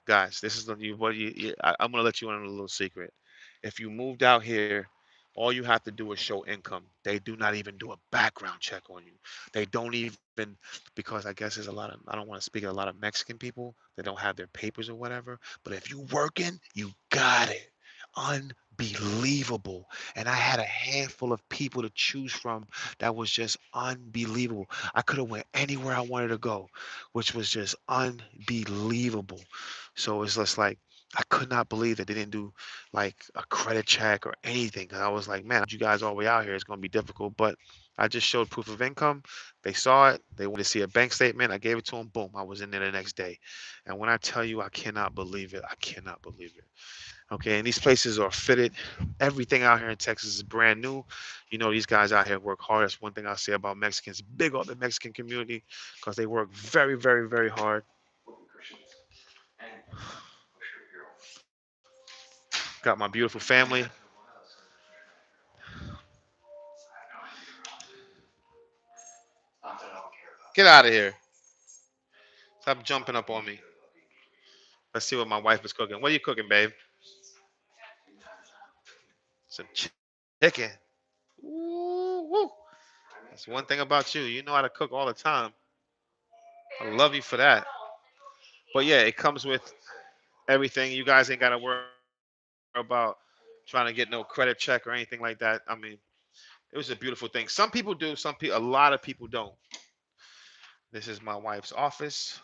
guys. This is the you. What I'm gonna let you in on a little secret. If you moved out here, all you have to do is show income. They do not even do a background check on you. They don't even, because I guess there's a lot of, I don't want to speak of a lot of Mexican people that don't have their papers or whatever. But if you working, you got it. Unbelievable. And I had a handful of people to choose from that was just unbelievable. I could have went anywhere I wanted to go, which was just unbelievable. So it's just like I could not believe that they didn't do like a credit check or anything. 'Cause I was like, man, you guys all the way out here, it's gonna be difficult. But I just showed proof of income. They saw it. They wanted to see a bank statement. I gave it to them. Boom. I was in there the next day. And when I tell you, I cannot believe it. I cannot believe it. Okay. And these places are fitted. Everything out here in Texas is brand new. You know, these guys out here work hard. That's one thing I say about Mexicans. Big on the Mexican community because they work very, very, very hard. Got my beautiful family. Get out of here. Stop jumping up on me. Let's see what my wife is cooking. What are you cooking, babe? Some chicken. Ooh, woo. That's one thing about you. You know how to cook all the time. I love you for that. But yeah, it comes with everything. You guys ain't got to worry about trying to get no credit check or anything like that. I mean, it was a beautiful thing. Some people do. Some people, a lot of people don't. This is my wife's office.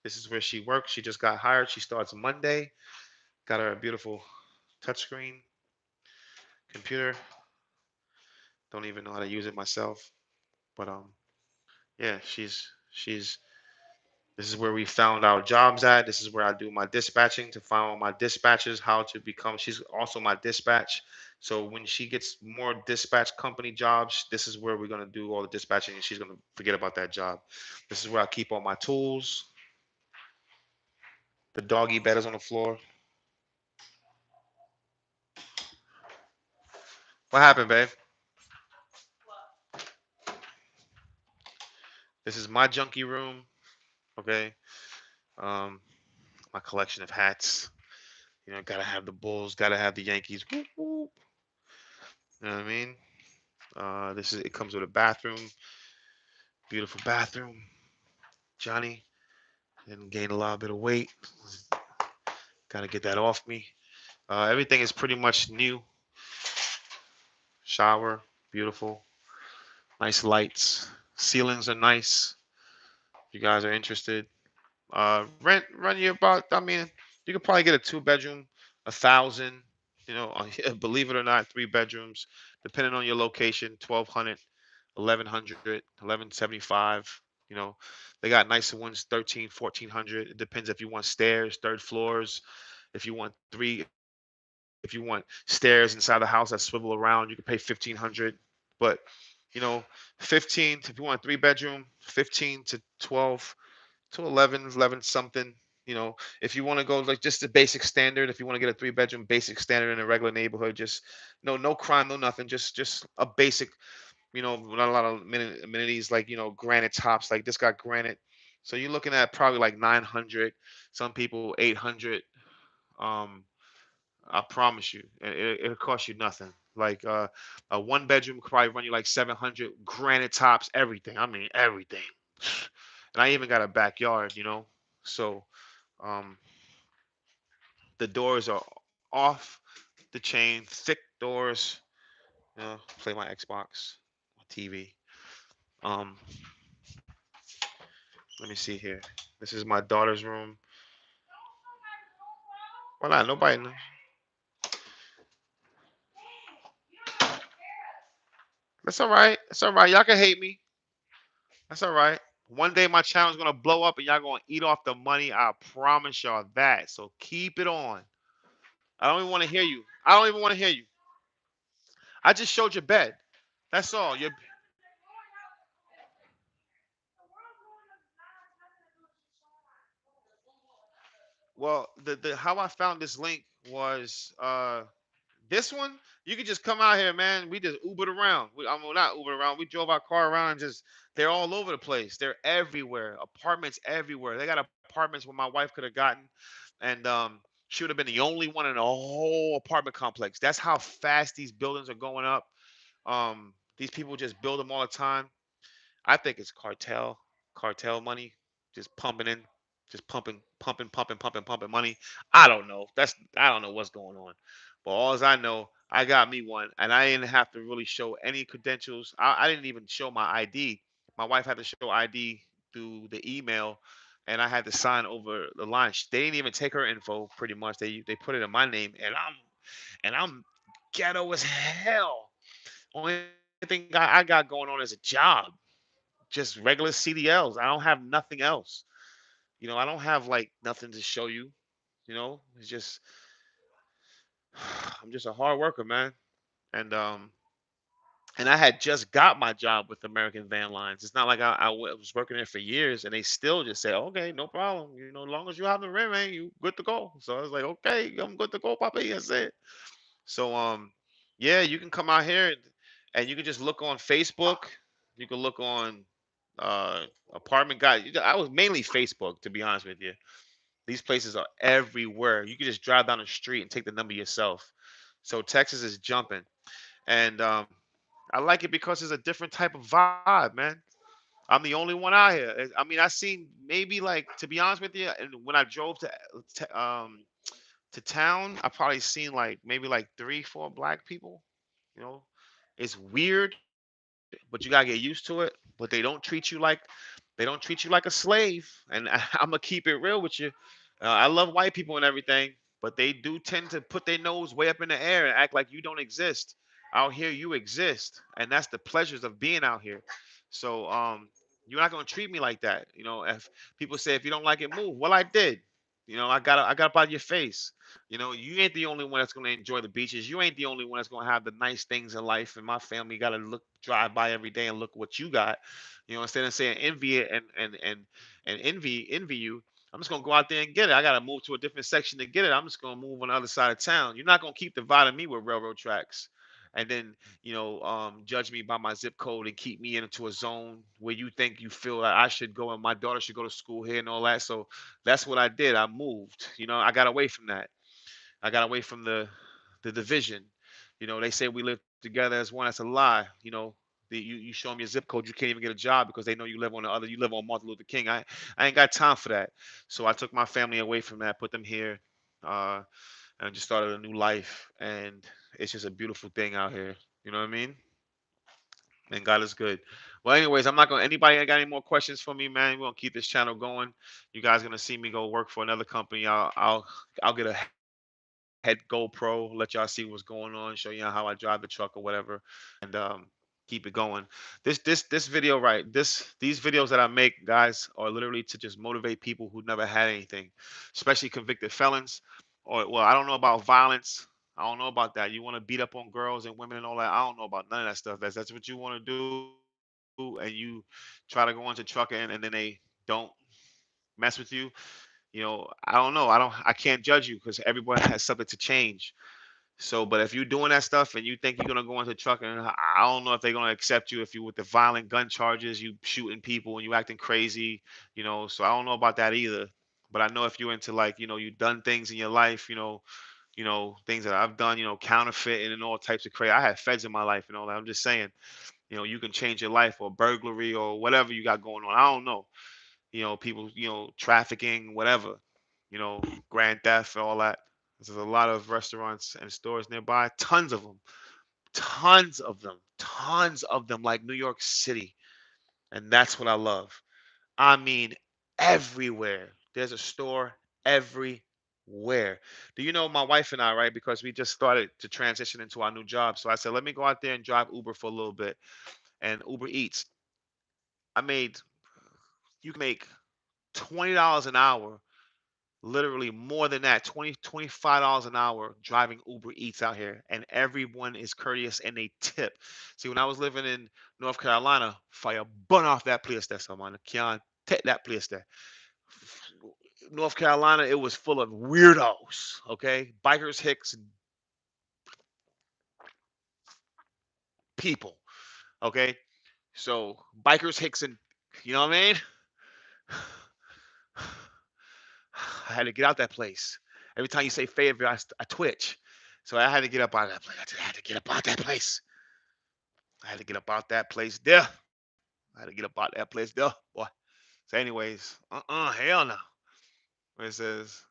This is where she works. She just got hired. She starts Monday. Got her a beautiful touchscreen computer. Don't even know how to use it myself. But yeah, she's this is where we found our jobs at. This is where I do my dispatching to find all my dispatchers, how to become. She's also my dispatch. So when she gets more dispatch company jobs, this is where we're gonna do all the dispatching, and she's gonna forget about that job. This is where I keep all my tools. The doggy bed is on the floor. What happened, babe? This is my junkie room. Okay. Um, my collection of hats. You know, gotta have the Bulls, gotta have the Yankees. Whoop, whoop. You know what I mean? This is it comes with a bathroom, beautiful bathroom. Johnny didn't gain a lot bit of weight. Got to get that off me. Everything is pretty much new. Shower, beautiful. Nice lights. Ceilings are nice. If you guys are interested. Rent run you about. I mean, you could probably get a 2 bedroom, 1,000. You know, believe it or not, 3 bedrooms, depending on your location, 1,200, 1,100, 1,175. You know, they got nicer ones, 13, 1,400. It depends if you want stairs, third floors. If you want three, if you want stairs inside the house that swivel around, you can pay 1,500. But you know, 15. If you want a 3 bedroom, 15 to 12 to 11, 11 something. You know, if you want to go like just the basic standard, if you want to get a 3 bedroom basic standard in a regular neighborhood, just no crime, no nothing, just a basic. You know, not a lot of amenities like granite tops. Like this got granite, so you're looking at probably like 900. Some people 800. Um, I promise you, it'll cost you nothing. Like a 1 bedroom could probably run you like 700. Granite tops, everything. I mean everything. And I even got a backyard, So um, the doors are off the chain, thick doors. Play my Xbox, my TV. Um, Let me see here. This is my daughter's room. Well, not nobody. That's all right. That's all right. Y'all can hate me. That's all right. One day my channel's gonna blow up and y'all gonna eat off the money. I promise y'all that. So keep it on. I don't even want to hear you. I don't even want to hear you. I just showed your bed. That's all. Well, the how I found this link was this one. You could just come out here, man. We just Ubered around. I mean, not Ubered around. We drove our car around and just they're all over the place. They're everywhere. Apartments everywhere. They got apartments where my wife could have gotten, and she would have been the only one in the whole apartment complex. That's how fast these buildings are going up. These people just build them all the time. I think it's cartel money, just pumping in, just pumping money. I don't know what's going on, but all as I know, I got me one, and I didn't have to really show any credentials. I didn't even show my ID. My wife had to show ID through the email, and I had to sign over the line. They didn't even take her info. Pretty much, they put it in my name, and I'm ghetto as hell. Only thing thing I got going on is a job, just regular CDLs. I don't have nothing else. I don't have like nothing to show you. It's just I'm just a hard worker, man. And I had just got my job with American Van Lines. It's not like was working there for years, and they still just say, "Okay, no problem. As long as you have the rent, man, you good to go." So I was like, "Okay, I'm good to go, Papa." That's it. So yeah, you can come out here and you can just look on Facebook. You can look on uh apartment guy. I was mainly Facebook, to be honest with you. These places are everywhere. You can just drive down the street and take the number yourself. So Texas is jumping, and I like it because it's a different type of vibe, man. I'm the only one out here. I mean, I seen maybe like, to be honest with you, and when I drove to to town, I probably seen like maybe like 3, 4 black people. You know, it's weird, but you gotta get used to it. But they don't treat you like a slave. And I'm gonna keep it real with you. I love white people and everything, but they do tend to put their nose way up in the air and act like you don't exist. Out here, you exist, and that's the pleasures of being out here. So, you're not gonna treat me like that. If people say if you don't like it, move. Well, I did. I got up out of your face. You ain't the only one that's gonna enjoy the beaches. You ain't the only one that's gonna have the nice things in life. And my family got to drive by every day and look what you got. Instead of saying envy it and envy you, I'm just gonna go out there and get it. I gotta move to a different section to get it. I'm just gonna move on the other side of town. You're not gonna keep dividing me with railroad tracks, and then judge me by my zip code and keep me into a zone where you think you feel like I should go and my daughter should go to school here and all that. So that's what I did. I moved. I got away from that. I got away from the division. They say we live together as one. That's a lie. You show them your zip code, you can't even get a job because they know you live on Martin Luther King. I ain't got time for that. So I took my family away from that, put them here, uh, and just started a new life. And it's just a beautiful thing out here. You know what I mean? And God is good. Well, anyways, I'm not gonna. Anybody got any more questions for me, man? We're gonna keep this channel going. You guys gonna see me go work for another company. I'll get a head GoPro, let y'all see what's going on, show you how I drive the truck or whatever, and keep it going. This video right, these videos that I make, guys, are literally to just motivate people who never had anything, especially convicted felons, or well, I don't know about violence. I don't know about that. You want to beat up on girls and women and all that. I don't know about none of that stuff. That's what you want to do, and you try to go into trucking and then they don't mess with you. I don't know. I can't judge you because everyone has something to change. So, but if you're doing that stuff and you think you're gonna go into trucking, I don't know if they're gonna accept you if you with the violent gun charges, you shooting people and you acting crazy. So I don't know about that either. But I know if you're into like, you've done things in your life, things that I've done, counterfeiting and all types of crazy. I had feds in my life and all that. I'm just saying, you can change your life or burglary or whatever you got going on. I don't know. People, trafficking, whatever, grand theft, all that. There's a lot of restaurants and stores nearby, tons of them, like New York City. And that's what I love. I mean, everywhere. There's a store everywhere. Do you know my wife and I, right? Because we just started to transition into our new job. So I said, let me go out there and drive Uber for a little bit. And Uber Eats, I made, you can make $20 an hour, literally more than that, 25 dollars an hour driving Uber Eats out here, and everyone is courteous and they tip. See, when I was living in North Carolina, fire burn off that place there, someone can't take that place there. North Carolina, it was full of weirdos, okay, bikers, hicks, and people, okay. So bikers, hicks, and you know what I mean. I had to get out that place. Every time you say Fayetteville, I twitch. So I had to get up out of that place. I had to get up out that place. I had to get up out that place there. I had to get up out that place there, boy. So, anyways, hell no. It says,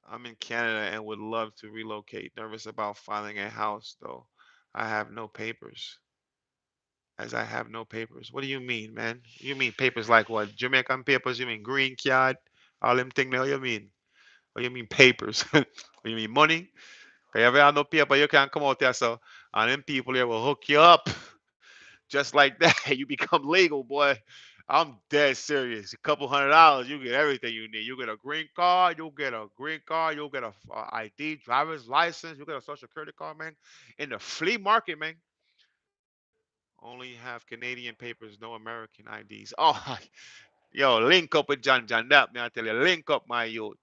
I'm in Canada and would love to relocate. Nervous about finding a house, though. I have no papers. As I have no papers. What do you mean, man? You mean papers like what? Jamaican papers? You mean green card? All them things. What you mean? What you mean papers? What you mean money? If you ever have no paper, you can't come out there. So, and them people here will hook you up. Just like that, you become legal, boy. I'm dead serious. A couple $100, you get everything you need. You get a green card, you'll get a green card, you'll get a ID, driver's license, you'll get a social security card, man. In the flea market, man. Only have Canadian papers, no American IDs. Oh, yo, link up with John John. That me, I tell you, link up my youth.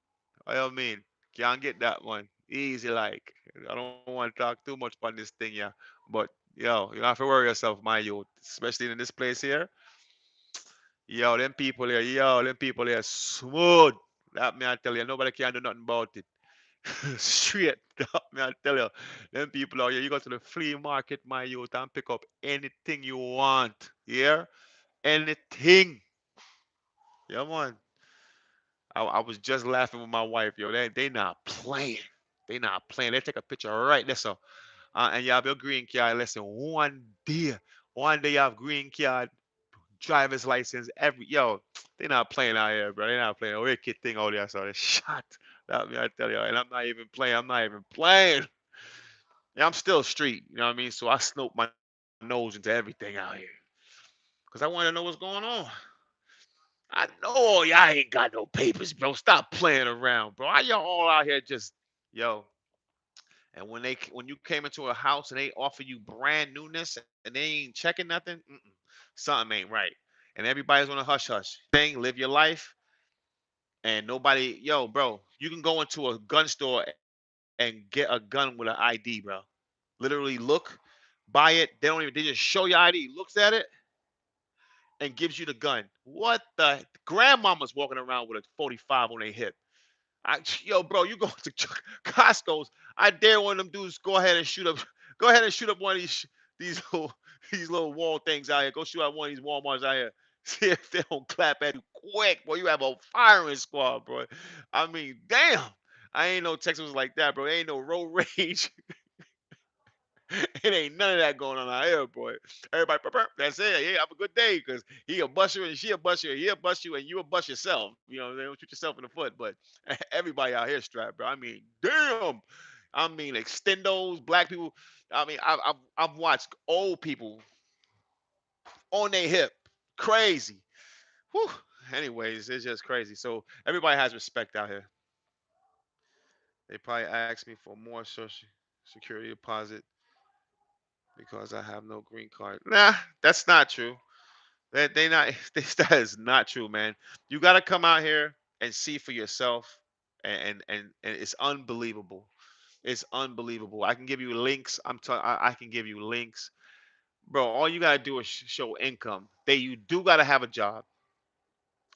What you mean? Can't get that one. Easy like. I don't want to talk too much about this thing, yeah. But yo, you don't have to worry yourself, my youth. Especially in this place here. Them people here smooth. That me I tell you, nobody can do nothing about it. Straight up, me I tell you. Them people out here, you go to the flea market, my youth, and pick up anything you want. Yeah? Anything. Yeah, man. I was just laughing with my wife, yo. They not playing. They not playing. They take a picture right there, so. And you have your green card. Listen, one day you have green card, driver's license. They not playing out here, bro. They not playing a wicked thing out there. So they shot. That me, I tell you. And I'm not even playing. I'm not even playing. Yeah, I'm still street. You know what I mean? So I snoop my nose into everything out here because I want to know what's going on. I know y'all ain't got no papers, bro. Stop playing around, bro. Why y'all all out here just yo? And when you came into a house and they offer you brand newness and they ain't checking nothing, something ain't right. And everybody's on a hush hush thing. Live your life, and nobody, yo, bro. You can go into a gun store and get a gun with an ID, bro. Literally look, buy it. They don't even. They just show your ID, looks at it, and gives you the gun. What the? Grandmama's walking around with a 45 on their hip. Yo, bro, you go to Costco's. I dare one of them dudes go ahead and shoot up. Go ahead and shoot up one of these little these little wall things out here. Go shoot out one of these Walmarts out here. See if they don't clap at you quick, boy. You have a firing squad, bro. I mean, damn. I ain't no Texas was like that, bro. Ain't no road rage. It ain't none of that going on out here, boy. Everybody, that's it. Yeah, have a good day, cause he a bust you and she a bust you, and he'll bust you and you a bust yourself. You know, they don't shoot yourself in the foot, but everybody out here strapped, bro. I mean, damn. I mean, extendos, black people. I mean, I've watched old people on their hip, crazy. Whew. Anyways, it's just crazy. So everybody has respect out here. They probably asked me for more social security deposit because I have no green card. Nah, that's not true. They not that is not true, man. You got to come out here and see for yourself, and it's unbelievable. It's unbelievable. I can give you links. I can give you links, bro. All you gotta do is show income. You do gotta have a job,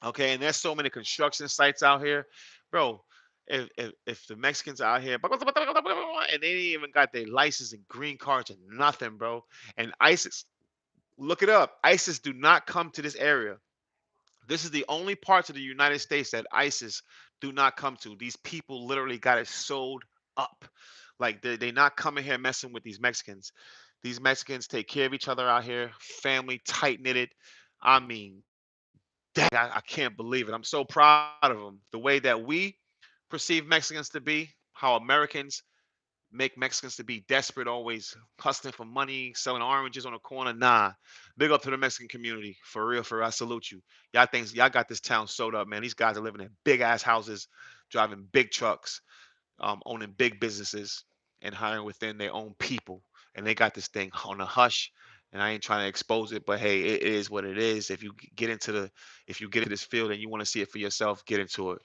okay? And there's so many construction sites out here, bro. If the Mexicans out here and they ain't even got their license and green cards and nothing, bro, and ISIS, look it up. ISIS do not come to this area. This is the only parts of the United States that ISIS do not come to. These people literally got it sold up. Like they not coming here messing with these Mexicans. These Mexicans take care of each other out here, family tight knitted. I mean, dang, I can't believe it. I'm so proud of them. The way that we perceive Mexicans to be, how Americans make Mexicans to be desperate, always hustling for money, selling oranges on the corner. Nah, big up to the Mexican community, for real. For real, I salute you. Y'all got this town sewed up, man. These guys are living in big ass houses, driving big trucks, owning big businesses, and hiring within their own people. And they got this thing on a hush. And I ain't trying to expose it, but hey, it is what it is. If you get into this field and you want to see it for yourself, get into it.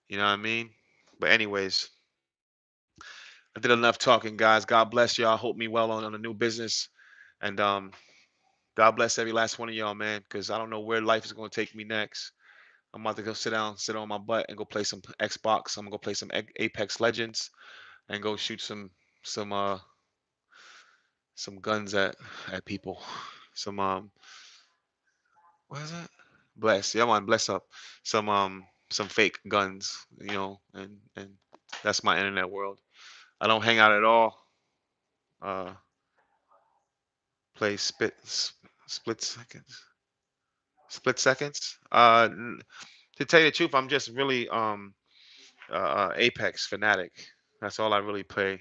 You know what I mean? But anyways, I did enough talking, guys. God bless y'all. Hope me well on a new business. And God bless every last one of y'all, man, because I don't know where life is going to take me next. I'm about to go sit down, sit on my butt, and go play some Xbox. I'm gonna go play some Apex Legends and go shoot some some guns at people. Some what is it? Bless, yeah, man, bless up. Some fake guns, and that's my internet world. I don't hang out at all. Uh, play split seconds. To tell you the truth, I'm just really Apex fanatic. That's all I really play.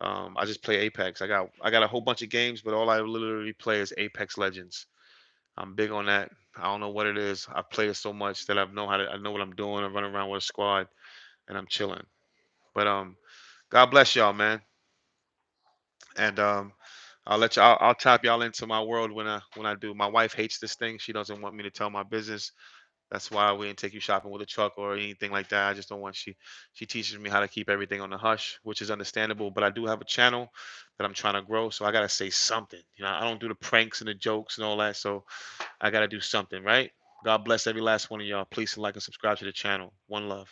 I just play Apex. I got a whole bunch of games, but all I literally play is Apex Legends. I'm big on that. I don't know what it is. I play it so much that I know what I'm doing. I run around with a squad and I'm chilling. But God bless y'all, man. And I'll tap y'all into my world when I do. My wife hates this thing. She doesn't want me to tell my business. That's why we didn't take you shopping with a truck or anything like that. I just don't want she teaches me how to keep everything on the hush, which is understandable. But I do have a channel that I'm trying to grow, so I gotta say something. I don't do the pranks and the jokes and all that, so I gotta do something, right? God bless every last one of y'all. Please like and subscribe to the channel. One love.